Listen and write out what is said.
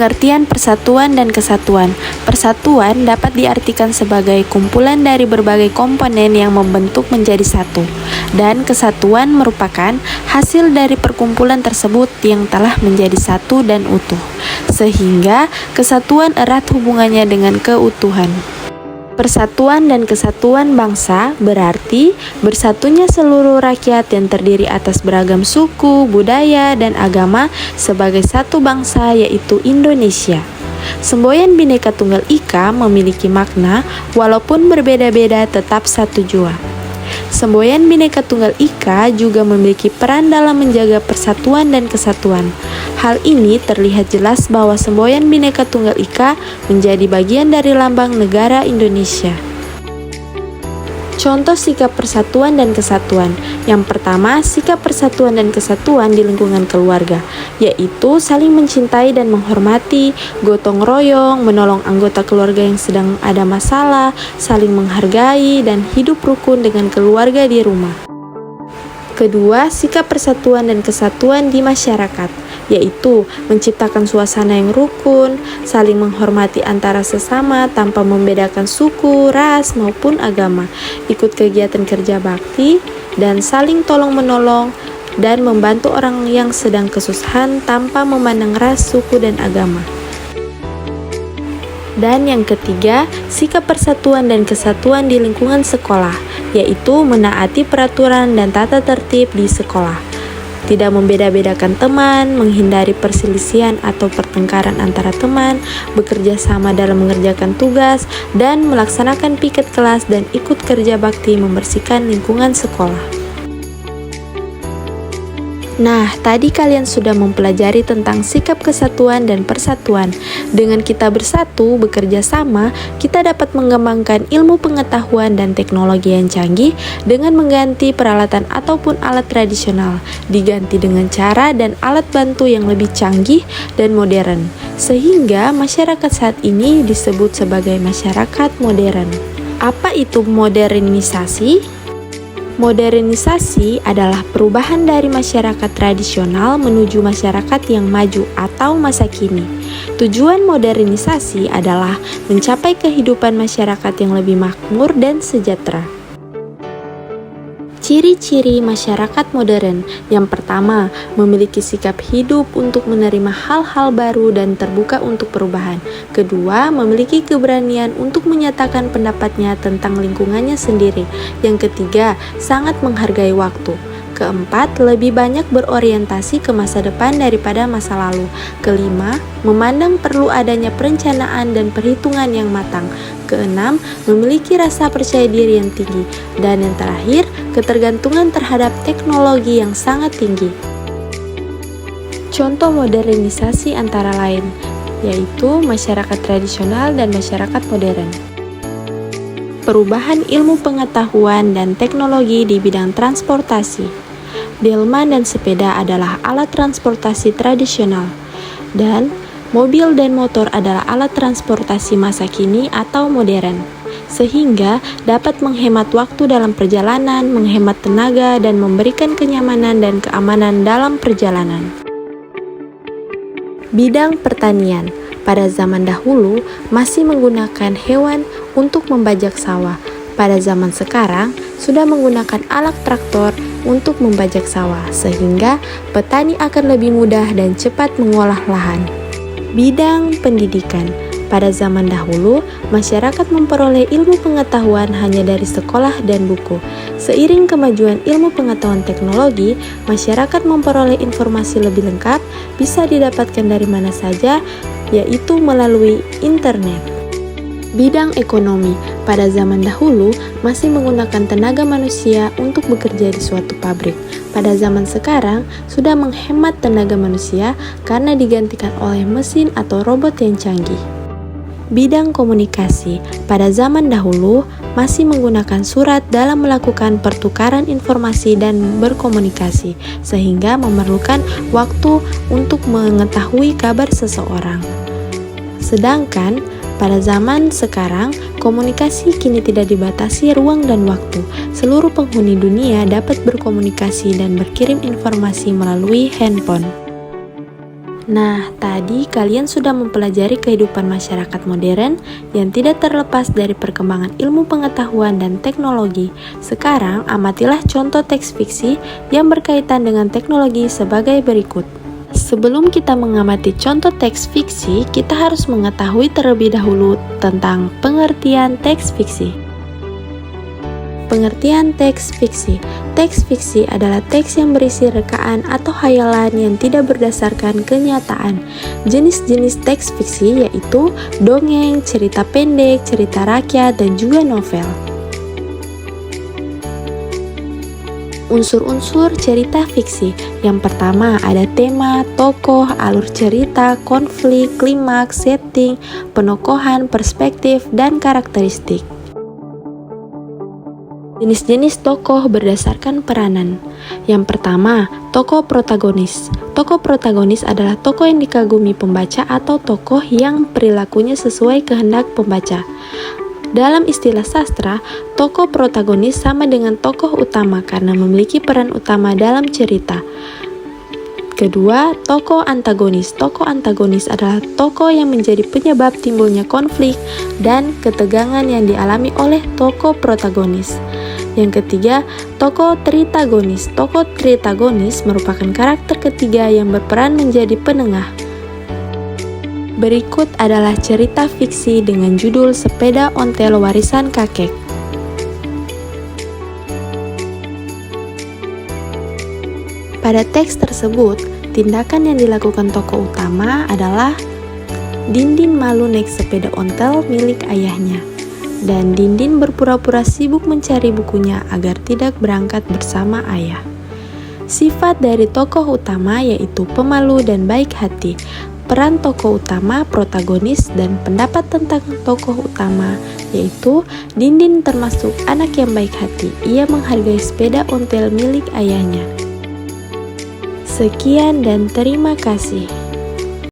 Pengertian persatuan dan kesatuan. Persatuan dapat diartikan sebagai kumpulan dari berbagai komponen yang membentuk menjadi satu, dan kesatuan merupakan hasil dari perkumpulan tersebut yang telah menjadi satu dan utuh, sehingga kesatuan erat hubungannya dengan keutuhan. Persatuan dan kesatuan bangsa berarti bersatunya seluruh rakyat yang terdiri atas beragam suku, budaya, dan agama sebagai satu bangsa, yaitu Indonesia. Semboyan Bhinneka Tunggal Ika memiliki makna walaupun berbeda-beda tetap satu jua. Semboyan Bhinneka Tunggal Ika juga memiliki peran dalam menjaga persatuan dan kesatuan. Hal ini terlihat jelas bahwa semboyan Bhinneka Tunggal Ika menjadi bagian dari lambang negara Indonesia. Contoh sikap persatuan dan kesatuan. Yang pertama, sikap persatuan dan kesatuan di lingkungan keluarga, yaitu saling mencintai dan menghormati, gotong royong, menolong anggota keluarga yang sedang ada masalah, saling menghargai, dan hidup rukun dengan keluarga di rumah. Kedua, sikap persatuan dan kesatuan di masyarakat, yaitu menciptakan suasana yang rukun, saling menghormati antara sesama tanpa membedakan suku, ras, maupun agama, ikut kegiatan kerja bakti, dan saling tolong-menolong dan membantu orang yang sedang kesusahan tanpa memandang ras, suku, dan agama. Dan yang ketiga, sikap persatuan dan kesatuan di lingkungan sekolah, yaitu menaati peraturan dan tata tertib di sekolah. Tidak membeda-bedakan teman, menghindari perselisihan atau pertengkaran antara teman, bekerja sama dalam mengerjakan tugas, dan melaksanakan piket kelas dan ikut kerja bakti membersihkan lingkungan sekolah. Nah, tadi kalian sudah mempelajari tentang sikap kesatuan dan persatuan. Dengan kita bersatu, bekerja sama, kita dapat mengembangkan ilmu pengetahuan dan teknologi yang canggih dengan mengganti peralatan ataupun alat tradisional, diganti dengan cara dan alat bantu yang lebih canggih dan modern, sehingga masyarakat saat ini disebut sebagai masyarakat modern. Apa itu modernisasi? Modernisasi adalah perubahan dari masyarakat tradisional menuju masyarakat yang maju atau masa kini. Tujuan modernisasi adalah mencapai kehidupan masyarakat yang lebih makmur dan sejahtera. Ciri-ciri masyarakat modern. Yang pertama, memiliki sikap hidup untuk menerima hal-hal baru dan terbuka untuk perubahan. Kedua, memiliki keberanian untuk menyatakan pendapatnya tentang lingkungannya sendiri. Yang ketiga, sangat menghargai waktu. Keempat, lebih banyak berorientasi ke masa depan daripada masa lalu. Kelima, memandang perlu adanya perencanaan dan perhitungan yang matang. Keenam, memiliki rasa percaya diri yang tinggi. Dan yang terakhir, ketergantungan terhadap teknologi yang sangat tinggi. Contoh modernisasi antara lain, yaitu masyarakat tradisional dan masyarakat modern. Perubahan ilmu pengetahuan dan teknologi di bidang transportasi. Delman dan sepeda adalah alat transportasi tradisional, dan mobil dan motor adalah alat transportasi masa kini atau modern, sehingga dapat menghemat waktu dalam perjalanan, menghemat tenaga, dan memberikan kenyamanan dan keamanan dalam perjalanan. Bidang pertanian. Pada zaman dahulu masih menggunakan hewan untuk membajak sawah. Pada zaman sekarang sudah menggunakan alat traktor untuk membajak sawah, sehingga petani akan lebih mudah dan cepat mengolah lahan. Bidang pendidikan. Pada zaman dahulu, masyarakat memperoleh ilmu pengetahuan hanya dari sekolah dan buku. Seiring kemajuan ilmu pengetahuan teknologi, masyarakat memperoleh informasi lebih lengkap, bisa didapatkan dari mana saja, yaitu melalui internet. Bidang ekonomi. Pada zaman dahulu masih menggunakan tenaga manusia untuk bekerja di suatu pabrik. Pada zaman sekarang sudah menghemat tenaga manusia karena digantikan oleh mesin atau robot yang canggih. Bidang komunikasi. Pada zaman dahulu masih menggunakan surat dalam melakukan pertukaran informasi dan berkomunikasi, sehingga memerlukan waktu untuk mengetahui kabar seseorang. Sedangkan pada zaman sekarang, komunikasi kini tidak dibatasi ruang dan waktu. Seluruh penghuni dunia dapat berkomunikasi dan berkirim informasi melalui handphone. Nah, tadi kalian sudah mempelajari kehidupan masyarakat modern yang tidak terlepas dari perkembangan ilmu pengetahuan dan teknologi. Sekarang, amatilah contoh teks fiksi yang berkaitan dengan teknologi sebagai berikut. Sebelum kita mengamati contoh teks fiksi, kita harus mengetahui terlebih dahulu tentang pengertian teks fiksi. Pengertian teks fiksi. Teks fiksi adalah teks yang berisi rekaan atau hayalan yang tidak berdasarkan kenyataan. Jenis-jenis teks fiksi yaitu dongeng, cerita pendek, cerita rakyat, dan juga novel. Unsur-unsur cerita fiksi. Yang pertama ada tema, tokoh, alur cerita, konflik, klimaks, setting, penokohan, perspektif, dan karakteristik. Jenis-jenis tokoh berdasarkan peranan. Yang pertama, tokoh protagonis. Tokoh protagonis adalah tokoh yang dikagumi pembaca atau tokoh yang perilakunya sesuai kehendak pembaca. Dalam istilah sastra, tokoh protagonis sama dengan tokoh utama karena memiliki peran utama dalam cerita. Kedua, tokoh antagonis. Tokoh antagonis adalah tokoh yang menjadi penyebab timbulnya konflik dan ketegangan yang dialami oleh tokoh protagonis. Yang ketiga, tokoh tritagonis. Tokoh tritagonis merupakan karakter ketiga yang berperan menjadi penengah. Berikut adalah cerita fiksi dengan judul Sepeda Ontel Warisan Kakek. Pada teks tersebut, tindakan yang dilakukan tokoh utama adalah Dindin malu naik sepeda ontel milik ayahnya, dan Dindin berpura-pura sibuk mencari bukunya agar tidak berangkat bersama ayah. Sifat dari tokoh utama yaitu pemalu dan baik hati. Peran tokoh utama, protagonis, dan pendapat tentang tokoh utama yaitu Dindin termasuk anak yang baik hati. Ia menghargai sepeda ontel milik ayahnya. Sekian dan terima kasih.